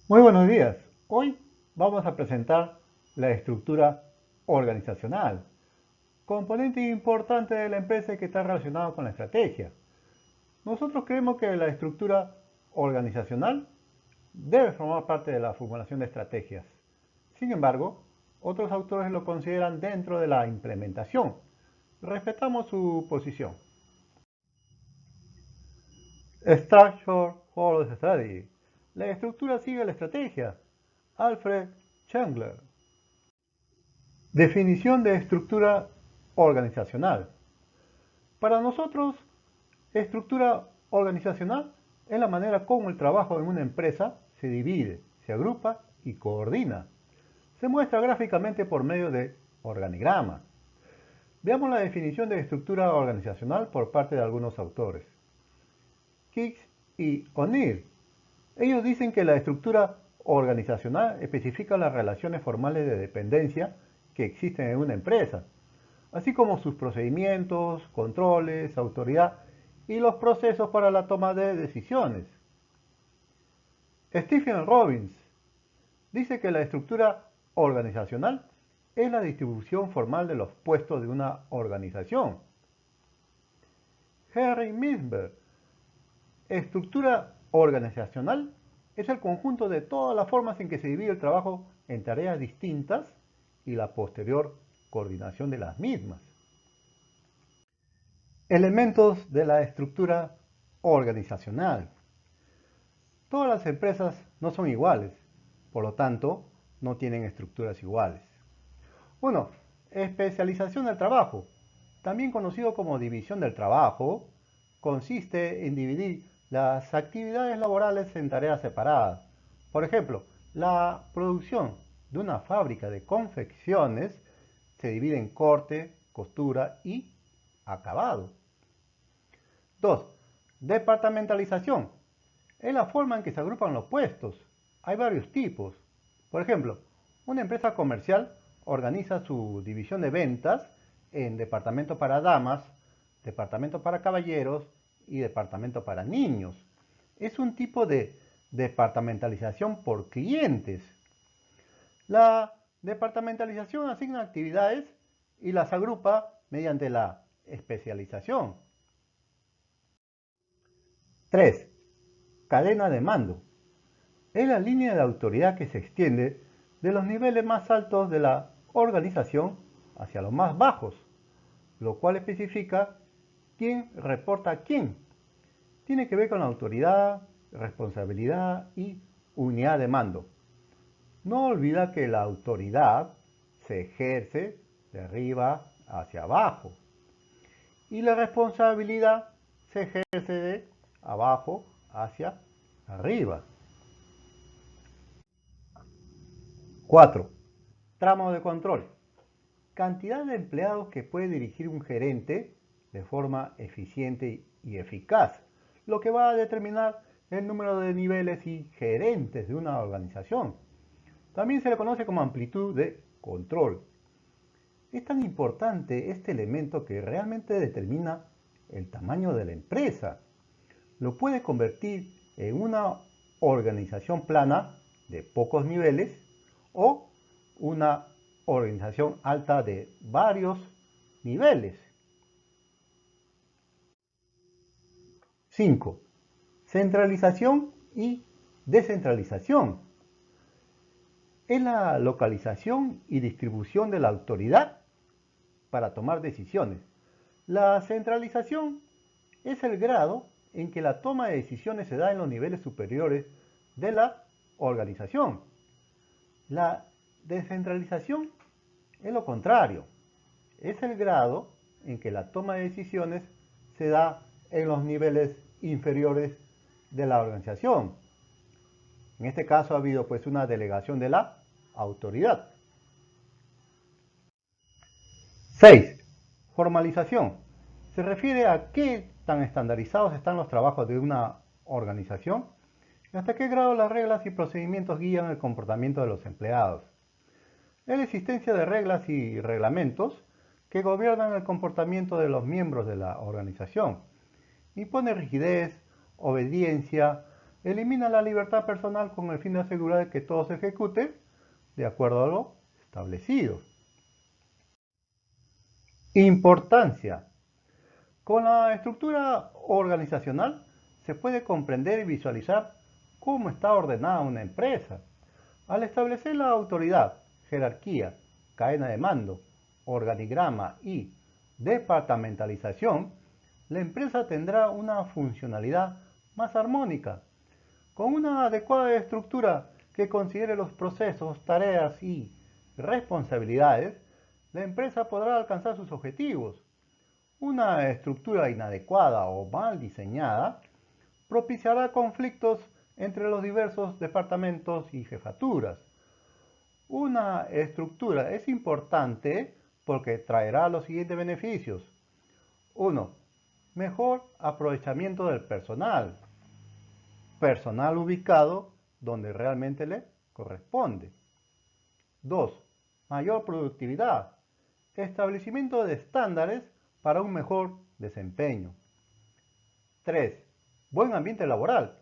Muy buenos días. Hoy vamos a presentar la estructura organizacional, componente importante de la empresa que está relacionado con la estrategia. Nosotros creemos que la estructura organizacional debe formar parte de la formulación de estrategias. Sin embargo, otros autores lo consideran dentro de la implementación. Respetamos su posición. Structure follows strategy. La estructura sigue la estrategia. Alfred Chandler. Definición de estructura organizacional. Para nosotros, estructura organizacional es la manera como el trabajo en una empresa se divide, se agrupa y coordina. Se muestra gráficamente por medio de organigrama. Veamos la definición de estructura organizacional por parte de algunos autores. Hicks y O'Neill. Ellos dicen que la estructura organizacional especifica las relaciones formales de dependencia que existen en una empresa, así como sus procedimientos, controles, autoridad y los procesos para la toma de decisiones. Stephen Robbins dice que la estructura organizacional es la distribución formal de los puestos de una organización. Henry Mintzberg, estructura organizacional es el conjunto de todas las formas en que se divide el trabajo en tareas distintas y la posterior coordinación de las mismas. Elementos de la estructura organizacional. Todas las empresas no son iguales, por lo tanto, no tienen estructuras iguales. 1. Especialización del trabajo, también conocido como división del trabajo, consiste en dividir las actividades laborales en tareas separadas. Por ejemplo, la producción de una fábrica de confecciones se divide en corte, costura y acabado. 2. Departamentalización. Es la forma en que se agrupan los puestos. Hay varios tipos. Por ejemplo, una empresa comercial organiza su división de ventas en departamento para damas, departamento para caballeros y departamento para niños. Es un tipo de departamentalización por clientes. La departamentalización asigna actividades y las agrupa mediante la especialización. 3. Cadena de mando. Es la línea de autoridad que se extiende de los niveles más altos de la organización hacia los más bajos, lo cual especifica quién reporta a quién. Tiene que ver con la autoridad, responsabilidad y unidad de mando. No olvida que la autoridad se ejerce de arriba hacia abajo y la responsabilidad se ejerce de abajo hacia arriba. 4. Tramo de control. Cantidad de empleados que puede dirigir un gerente de forma eficiente y eficaz, lo que va a determinar el número de niveles y gerentes de una organización. También se le conoce como amplitud de control. Es tan importante este elemento que realmente determina el tamaño de la empresa. Lo puede convertir en una organización plana de pocos niveles o una organización alta de varios niveles. 5. Centralización y descentralización. Es la localización y distribución de la autoridad para tomar decisiones. La centralización es el grado en que la toma de decisiones se da en los niveles superiores de la organización. La descentralización es lo contrario. Es el grado en que la toma de decisiones se da en los niveles inferiores de la organización. En este caso ha habido pues una delegación de la autoridad. 6. Formalización. Se refiere a qué tan estandarizados están los trabajos de una organización y hasta qué grado las reglas y procedimientos guían el comportamiento de los empleados. Es la existencia de reglas y reglamentos que gobiernan el comportamiento de los miembros de la organización. Impone rigidez, obediencia, elimina la libertad personal con el fin de asegurar que todo se ejecute de acuerdo a lo establecido. Importancia. Con la estructura organizacional se puede comprender y visualizar cómo está ordenada una empresa. Al establecer la autoridad, jerarquía, cadena de mando, organigrama y departamentalización, la empresa tendrá una funcionalidad más armónica. Con una adecuada estructura que considere los procesos, tareas y responsabilidades, la empresa podrá alcanzar sus objetivos. Una estructura inadecuada o mal diseñada propiciará conflictos entre los diversos departamentos y jefaturas. Una estructura es importante porque traerá los siguientes beneficios. 1. Mejor aprovechamiento del personal. Personal ubicado donde realmente le corresponde. 2. Mayor productividad. Establecimiento de estándares para un mejor desempeño. 3. Buen ambiente laboral.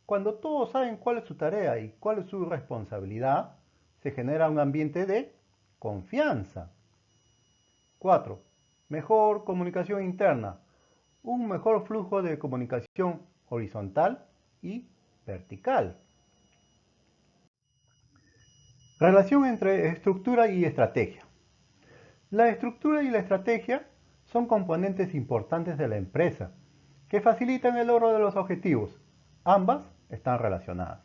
Cuando todos saben cuál es su tarea y cuál es su responsabilidad, se genera un ambiente de confianza. 4. Mejor comunicación interna. Un mejor flujo de comunicación horizontal y vertical. Relación entre estructura y estrategia. La estructura y la estrategia son componentes importantes de la empresa que facilitan el logro de los objetivos. Ambas están relacionadas.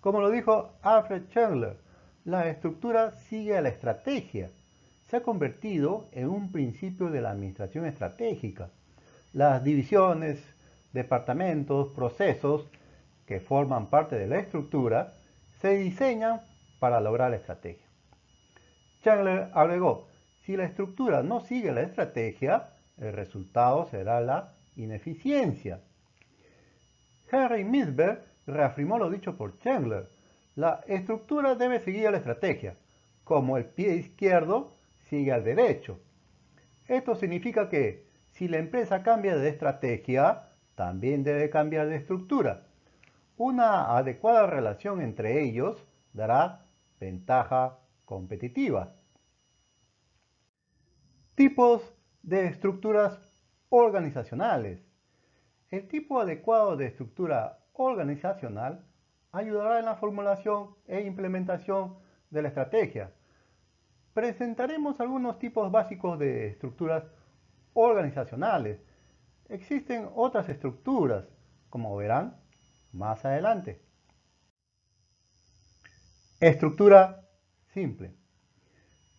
Como lo dijo Alfred Chandler, la estructura sigue a la estrategia. Se ha convertido en un principio de la administración estratégica. Las divisiones, departamentos, procesos que forman parte de la estructura se diseñan para lograr la estrategia. Chandler agregó, si la estructura no sigue la estrategia, el resultado será la ineficiencia. Henry Mintzberg reafirmó lo dicho por Chandler. La estructura debe seguir a la estrategia, como el pie izquierdo sigue al derecho. Esto significa que si la empresa cambia de estrategia, también debe cambiar de estructura. Una adecuada relación entre ellos dará ventaja competitiva. Tipos de estructuras organizacionales. El tipo adecuado de estructura organizacional ayudará en la formulación e implementación de la estrategia. Presentaremos algunos tipos básicos de estructuras organizacionales. Existen otras estructuras, como verán más adelante. Estructura simple.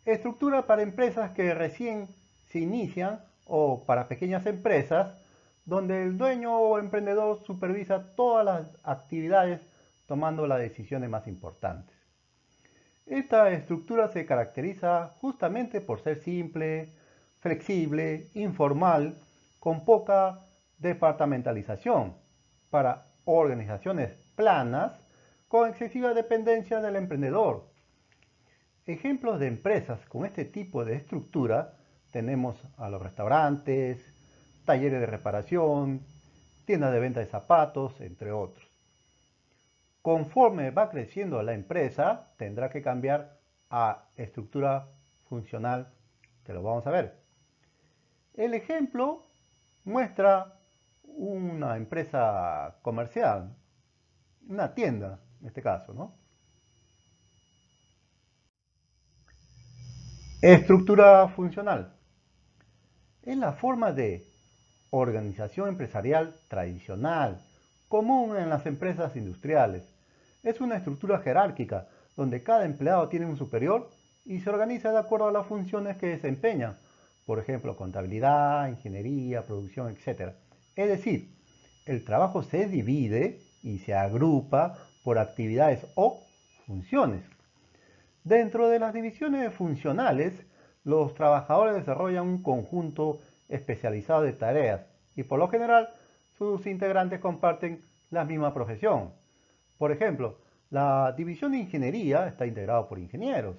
Estructura para empresas que recién se inician o para pequeñas empresas donde el dueño o emprendedor supervisa todas las actividades tomando las decisiones más importantes. Esta estructura se caracteriza justamente por ser simple, flexible, informal, con poca departamentalización, para organizaciones planas con excesiva dependencia del emprendedor. Ejemplos de empresas con este tipo de estructura tenemos a los restaurantes, talleres de reparación, tiendas de venta de zapatos, entre otros. Conforme va creciendo la empresa, tendrá que cambiar a estructura funcional, que lo vamos a ver. El ejemplo muestra una empresa comercial, una tienda en este caso, ¿no? Estructura funcional. Es la forma de organización empresarial tradicional, común en las empresas industriales. Es una estructura jerárquica donde cada empleado tiene un superior y se organiza de acuerdo a las funciones que desempeña, por ejemplo, contabilidad, ingeniería, producción, etc. Es decir, el trabajo se divide y se agrupa por actividades o funciones. Dentro de las divisiones funcionales, los trabajadores desarrollan un conjunto especializado de tareas y por lo general sus integrantes comparten la misma profesión. Por ejemplo, la división de ingeniería está integrada por ingenieros.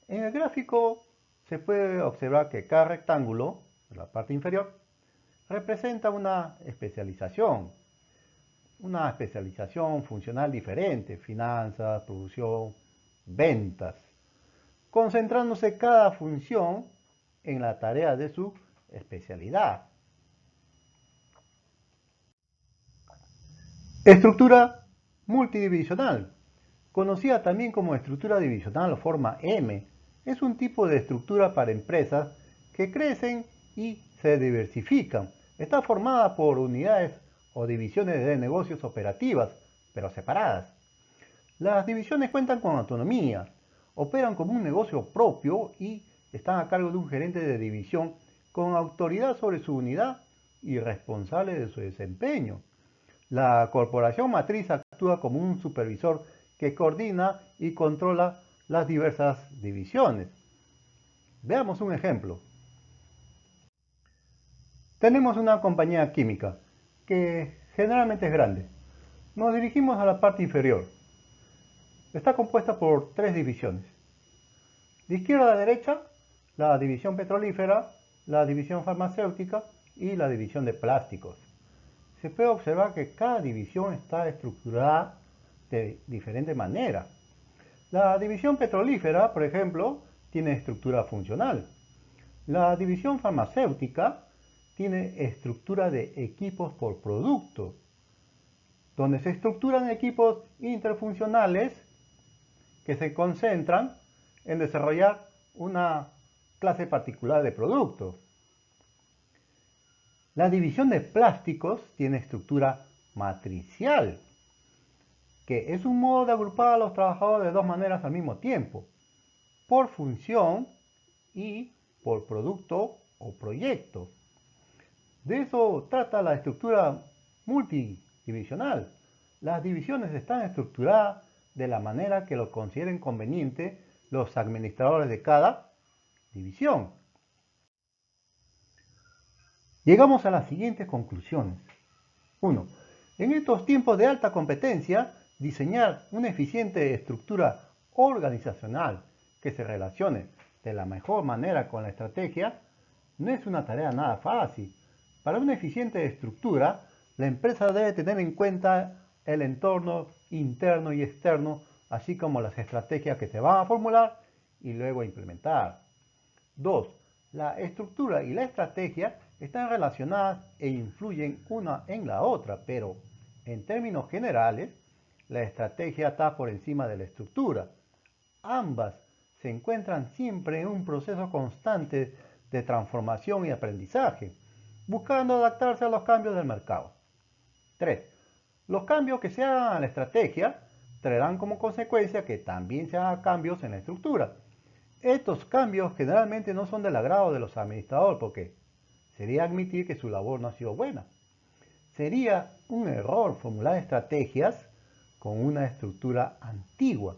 En el gráfico se puede observar que cada rectángulo, en la parte inferior, representa una especialización. una especialización funcional diferente, finanzas, producción, ventas, concentrándose cada función en la tarea de su especialidad. Estructura multidivisional, conocida también como estructura divisional o forma M, es un tipo de estructura para empresas que crecen y se diversifican. Está formada por unidades o divisiones de negocios operativas, pero separadas. Las divisiones cuentan con autonomía, operan como un negocio propio y están a cargo de un gerente de división con autoridad sobre su unidad y responsable de su desempeño. La corporación matriz actúa como un supervisor que coordina y controla las diversas divisiones. Veamos un ejemplo. Tenemos una compañía química que generalmente es grande. Nos dirigimos a la parte inferior. Está compuesta por 3 divisiones. De izquierda a derecha, la división petrolífera, la división farmacéutica y la división de plásticos. Se puede observar que cada división está estructurada de diferente manera. La división petrolífera, por ejemplo, tiene estructura funcional. La división farmacéutica tiene estructura de equipos por producto, donde se estructuran equipos interfuncionales que se concentran en desarrollar una clase particular de productos. La división de plásticos tiene estructura matricial, que es un modo de agrupar a los trabajadores de dos maneras al mismo tiempo, por función y por producto o proyecto. De eso trata la estructura multidivisional. Las divisiones están estructuradas de la manera que lo consideren conveniente los administradores de cada división. Llegamos a las siguientes conclusiones. 1. En estos tiempos de alta competencia, diseñar una eficiente estructura organizacional que se relacione de la mejor manera con la estrategia no es una tarea nada fácil. Para una eficiente estructura, la empresa debe tener en cuenta el entorno interno y externo, así como las estrategias que se van a formular y luego implementar. 2. La estructura y la estrategia están relacionadas e influyen una en la otra, pero en términos generales, la estrategia está por encima de la estructura. Ambas se encuentran siempre en un proceso constante de transformación y aprendizaje, buscando adaptarse a los cambios del mercado. 3. Los cambios que se hagan a la estrategia traerán como consecuencia que también se hagan cambios en la estructura. Estos cambios generalmente no son del agrado de los administradores porque sería admitir que su labor no ha sido buena. Sería un error formular estrategias con una estructura antigua.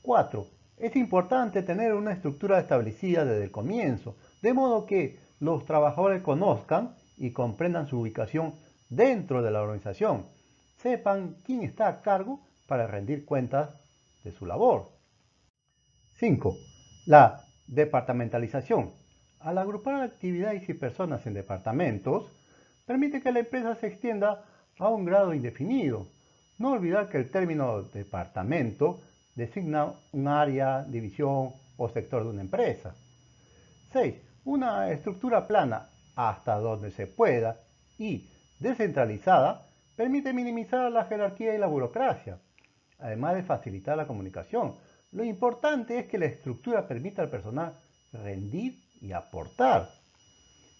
4. Es importante tener una estructura establecida desde el comienzo, de modo que los trabajadores conozcan y comprendan su ubicación dentro de la organización, sepan quién está a cargo para rendir cuentas de su labor. 5. La departamentalización. Al agrupar actividades y personas en departamentos, permite que la empresa se extienda a un grado indefinido. No olvidar que el término departamento designa un área, división o sector de una empresa. 6. Una estructura plana hasta donde se pueda y descentralizada permite minimizar la jerarquía y la burocracia, además de facilitar la comunicación. Lo importante es que la estructura permita al personal rendir y aportar.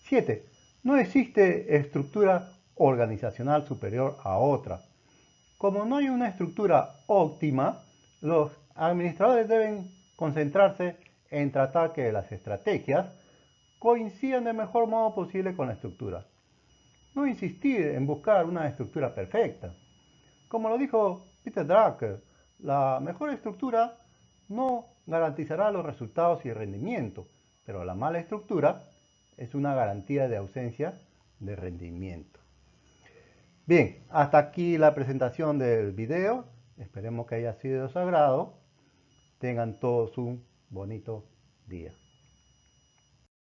7. No existe estructura organizacional superior a otra. Como no hay una estructura óptima, los administradores deben concentrarse en tratar que las estrategias coincidan del mejor modo posible con la estructura. No insistir en buscar una estructura perfecta. Como lo dijo Peter Drucker, la mejor estructura no garantizará los resultados y el rendimiento, pero la mala estructura es una garantía de ausencia de rendimiento. Bien, hasta aquí la presentación del video. Esperemos que haya sido de su agrado. Tengan todos un bonito día.